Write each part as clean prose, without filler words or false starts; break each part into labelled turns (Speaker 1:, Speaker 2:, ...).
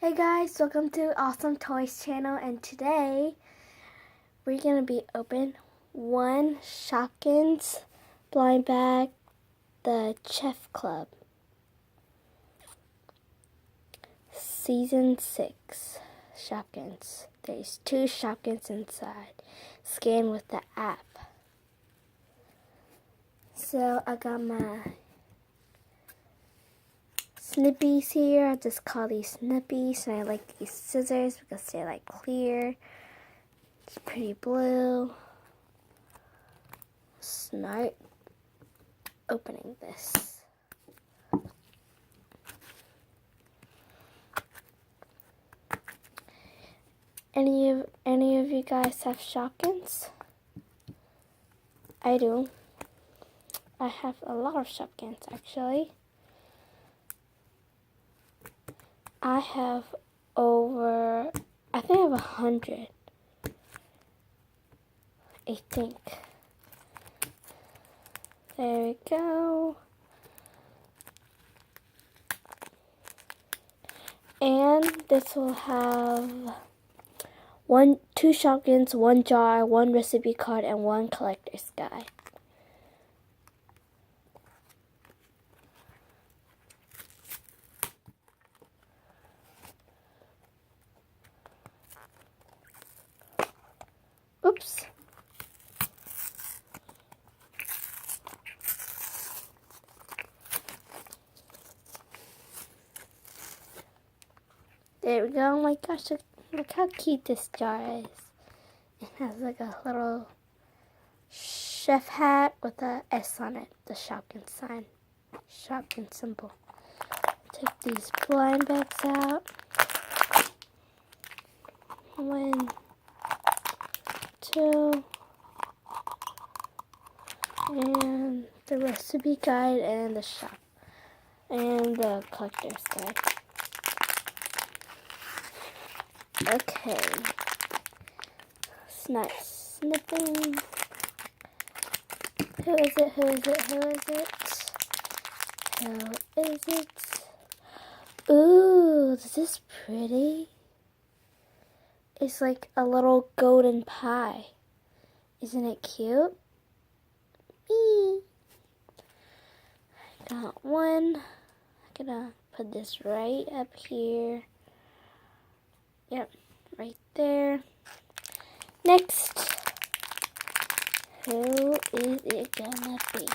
Speaker 1: Hey guys, welcome to Awesome Toys channel, and today we're going to be open one Shopkins blind bag, the Chef Club. Season 6 Shopkins. There's 2 Shopkins inside. Scan with the app. So I got my snippies here. I just call these snippies, and I like these scissors because they're like clear. It's pretty blue. Start opening this. Any of you guys have Shopkins? I do. I have a lot of Shopkins actually. I have over, I think I have 100. I think. There we go. And this will have 2 Shopkins, 1 jar, 1 recipe card, and 1 collector's guide. Oops. There we go. Oh my gosh, look how cute this jar is. It has like a little chef hat with a S on it, the Shopkin sign, Shopkin symbol. Take these blind bags out. 1, 2, and the recipe guide and the shop and the collector's guide. Okay, start snipping. Who is it? Who is it? Who is it? Who is it? Ooh, this is pretty. It's like a little golden pie. Isn't it cute? Me. I got one. I'm gonna put this right up here. Yep, right there. Next, who is it gonna be?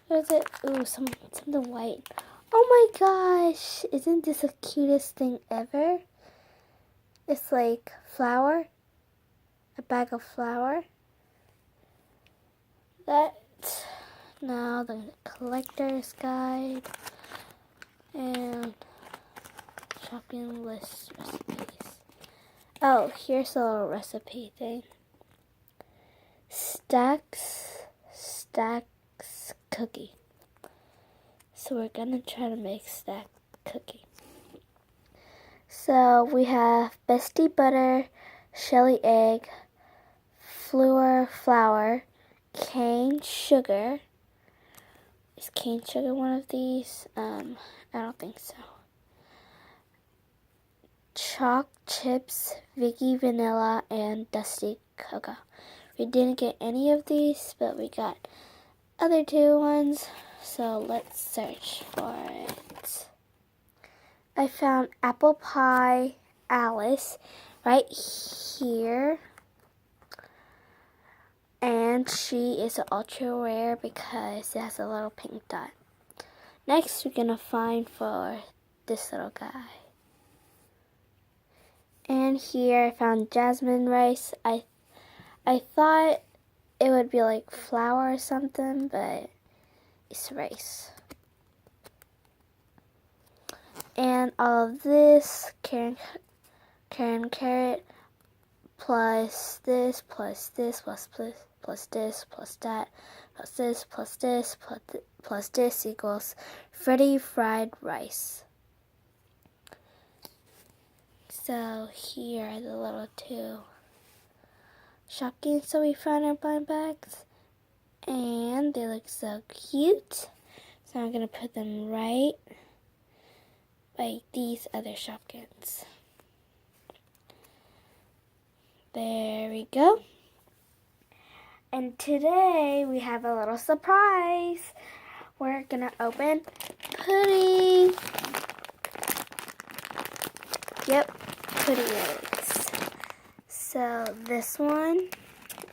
Speaker 1: What is it? Ooh, something white. Oh my gosh! Isn't this the cutest thing ever? It's like flour. A bag of flour. Now the collector's guide and shopping list recipes. Oh, here's a little recipe thing. Stacks cookie. So we're gonna try to make stack cookie. So we have bestie butter, shelly egg, flour, cane sugar. Is cane sugar one of these? I don't think so. Chalk chips, Vicky vanilla, and dusty cocoa. We didn't get any of these, but we got other 2 ones. So let's search for it. I found apple pie Alice right here. And she is ultra rare because it has a little pink dot. Next, we're gonna find for this little guy. And here I found jasmine rice. I thought it would be like flour or something, but it's rice. And all of this, carrot, plus this, plus this, plus this, plus this, plus that, plus this, plus this, plus this equals Freddy fried rice. So here are the little 2 Shopkin, so we found our blind bags. And they look so cute. So I'm going to put them right by these other Shopkins. There we go. And today we have a little surprise. We're going to open Putty. Yep, Putty eggs. So this one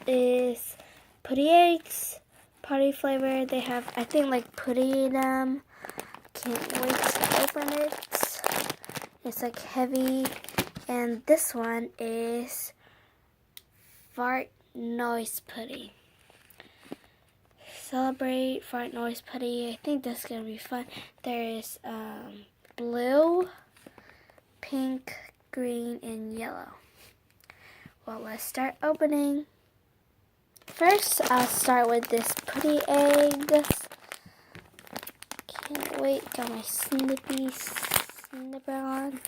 Speaker 1: is Putty eggs, party flavor. They have, I think, like putty in them. Can't wait to open it. It's like heavy. And this one is Flarp NOISE PUTTY. Celebrate Flarp NOISE PUTTY. I think this is going to be fun. There is blue, pink, green, and yellow. Well, let's start opening. First, I'll start with this Putty eggs. Can't wait. Got my snipper on.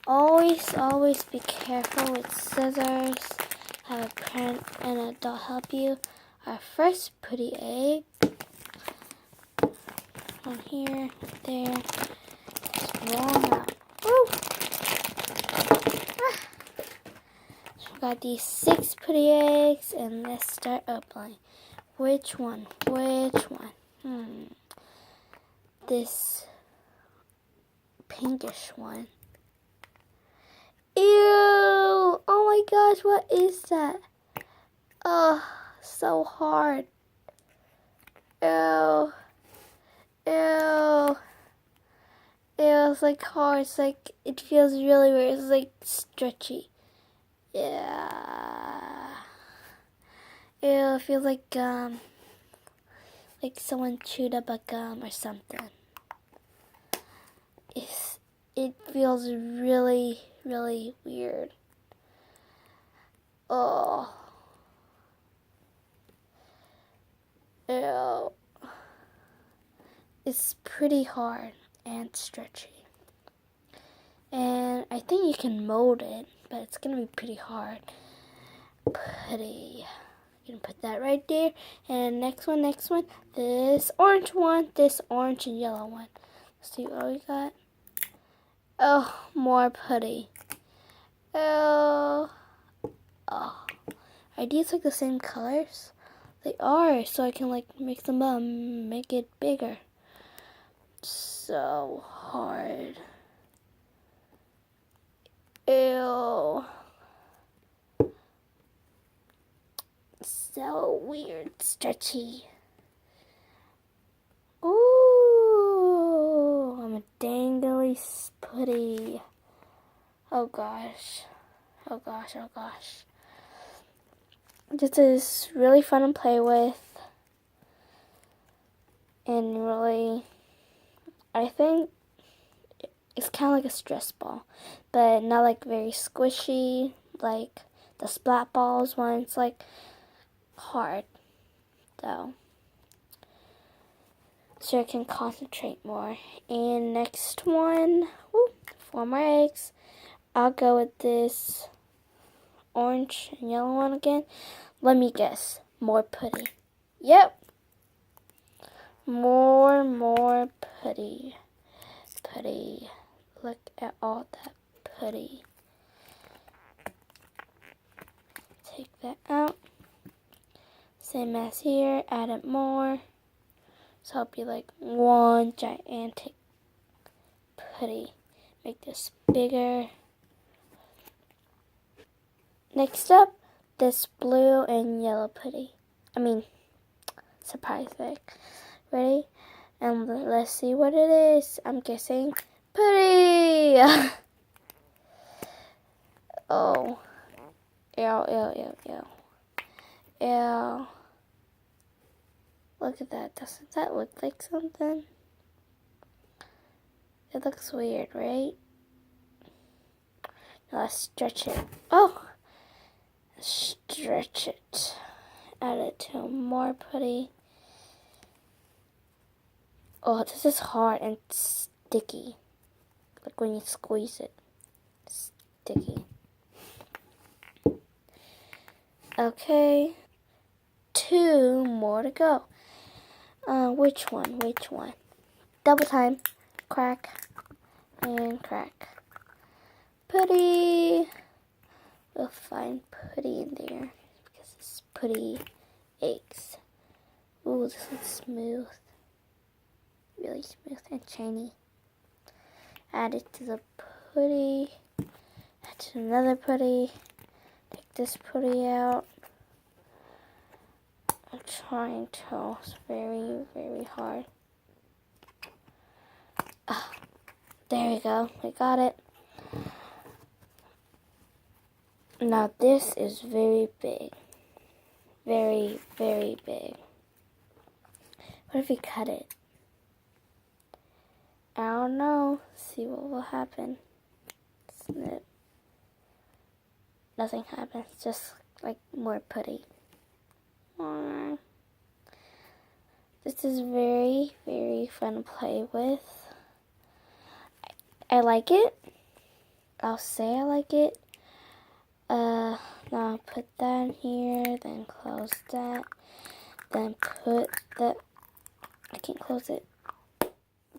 Speaker 1: Always be careful with scissors. Have a parent and an adult help you. Our first Putty egg. On here, there. Just roll them out. Woo! So we got these 6 Putty eggs, and let's start opening. Which one? This pinkish one. Ew! Oh my gosh, what is that? Oh, so hard. Ew. It's like hard. It's like, it feels really weird. It's like stretchy. Yeah. Ew, it feels like gum. Like someone chewed up a gum or something. It feels really weird. Oh. Ew. It's pretty hard and stretchy. And I think you can mold it, but it's going to be pretty hard. Putty. You can put that right there. And next one. This orange one, this orange and yellow one. Let's see what we got. Oh, more Putty. Oh. Are these like the same colors? They are, so I can like mix them up and make it bigger. So hard. Ew. So weird, stretchy. Ooh, I'm a dangly Putty. Oh gosh. This is really fun to play with. And really, I think it's kind of like a stress ball, but not like very squishy like the splat balls one. It's like hard though, so I can concentrate more. And next one, 4 more eggs. I'll go with this orange and yellow one again. Let me guess, more Putty. Yep, more Putty. Look at all that Putty. Take that out. Same as here, add it more. So it'll be like one gigantic Putty. Make this bigger. Next up, this blue and yellow Putty. Surprise egg. Ready? And let's see what it is. I'm guessing Putty. Oh. Ew. Look at that. Doesn't that look like something? It looks weird, right? Now let's stretch it. Oh! Stretch it. Add it to more Putty. Oh, this is hard and sticky. Like when you squeeze it. Sticky. Okay, 2 more to go. Which one? Double time. Crack and crack. Putty. We'll find putty in there because it's putty eggs. Ooh, this one's smooth. Really smooth and shiny. Add it to the putty. Add to another putty. Take this putty out. I'm trying to. It's very, very hard. There we go. We got it. Now this is very big. Very, very big. What if we cut it? I don't know. See what will happen. Snip. Nothing happens. Just like more putty. This is very, very fun to play with. I like it. I'll say I like it. Now I'll put that in here, then close that, then put that, I can't close it.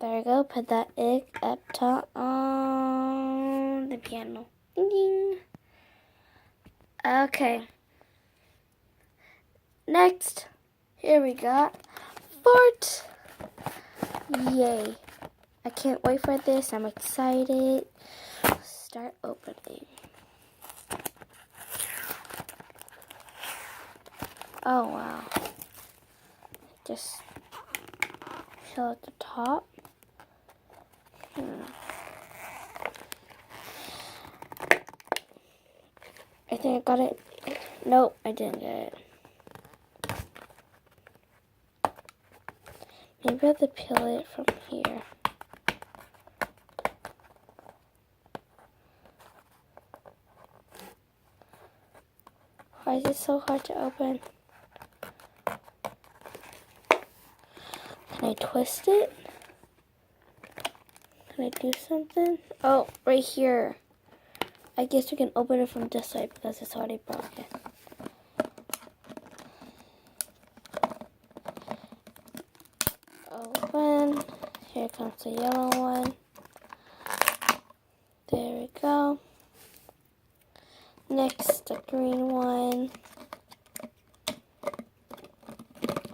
Speaker 1: There we go, put that egg up top on the piano. Ding ding. Okay. Next, here we got fort. Yay. I can't wait for this. I'm excited. Start opening. Oh wow. Just fill at the top. I think I got it. Nope, I didn't get it. Maybe I have to peel it from here. Why is it so hard to open? Can I twist it? Can I do something? Oh, right here. I guess we can open it from this side because it's already broken. Open. Here comes the yellow one. There we go. Next, the green one.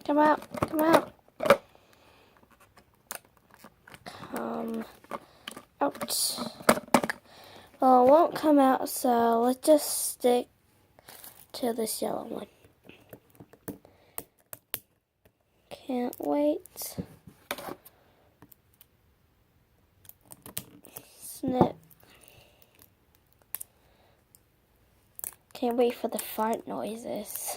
Speaker 1: Come out, come out. Come out. Well, it won't come out, so let's just stick to this yellow one. Can't wait. Snip. Can't wait for the fart noises.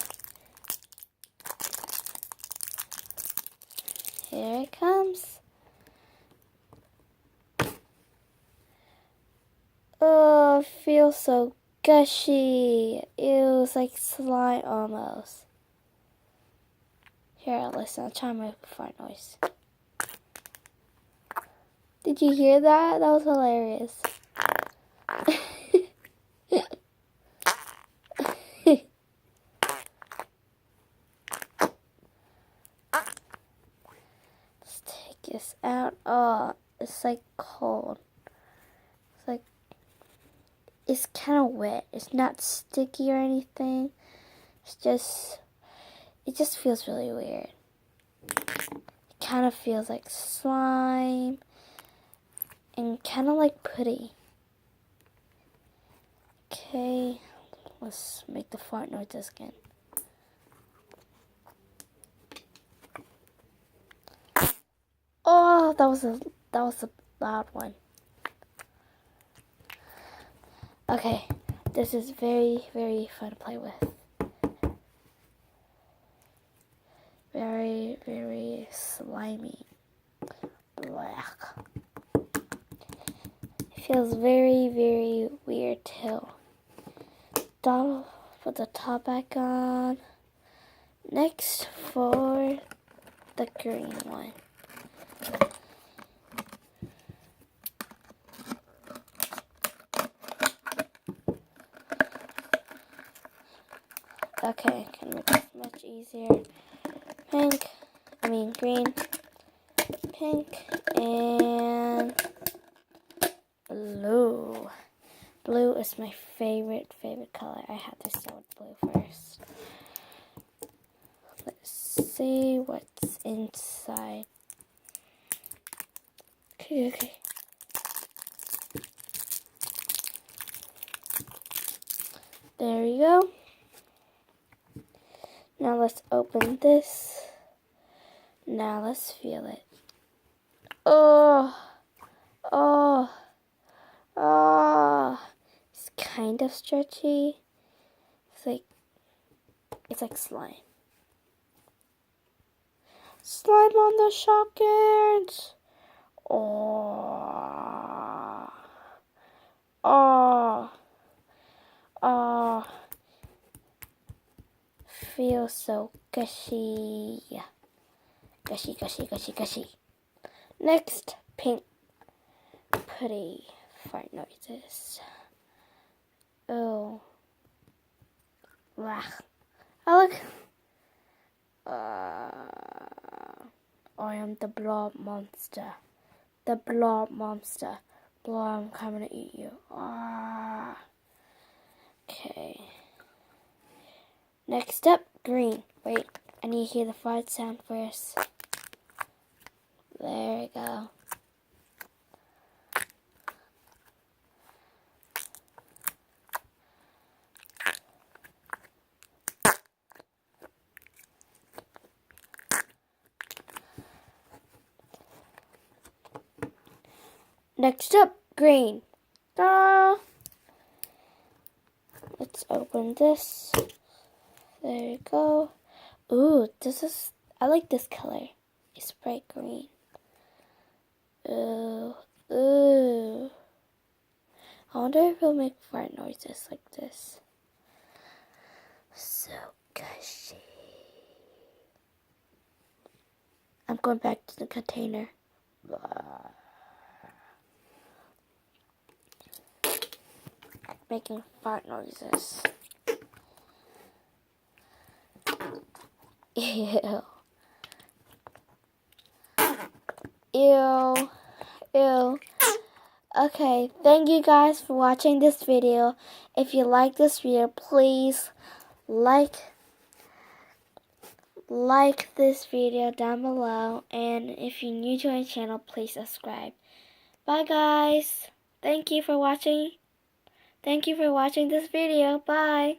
Speaker 1: Here it comes. Oh, it feels so gushy. It was like slime almost. Here, listen, I'll try to make a fart noise. Did you hear that? That was hilarious. Let's take this out. Oh, it's like cold. It's like, it's kind of wet. It's not sticky or anything. It's just, it just feels really weird. It kind of feels like slime and kind of like putty. Okay, let's make the fart noises again. Oh, that was a loud one. Okay, this is very, very fun to play with. Very, very slimy. Black. It feels very, very weird too. Put the top back on. Next for the green one. Okay, It's much easier. Green, pink, and blue. Blue is my favorite color. I have to start with blue first. Let's see what's inside. Okay. There we go. Now let's open this. Now let's feel it. Oh, it's kind of stretchy. It's like slime. Slime on the Shopkins. Feels so gushy. Gushy. Next, pink putty. Fart noises. Oh. Wow. I am the blob monster. Blob, I'm coming to eat you. Okay. Next up, green. Wait, I need to hear the fart sound first. There we go. Next up, green. Ta-da! Let's open this. There we go. Ooh, I like this color. It's bright green. Ooh. I wonder if it'll make fart noises like this. So gushy. I'm going back to the container. Making fart noises. Ew. Okay, thank you guys for watching this video. If you like this video, please like this video down below. And if you're new to my channel, please subscribe. Bye guys. Thank you for watching. Thank you for watching this video. Bye.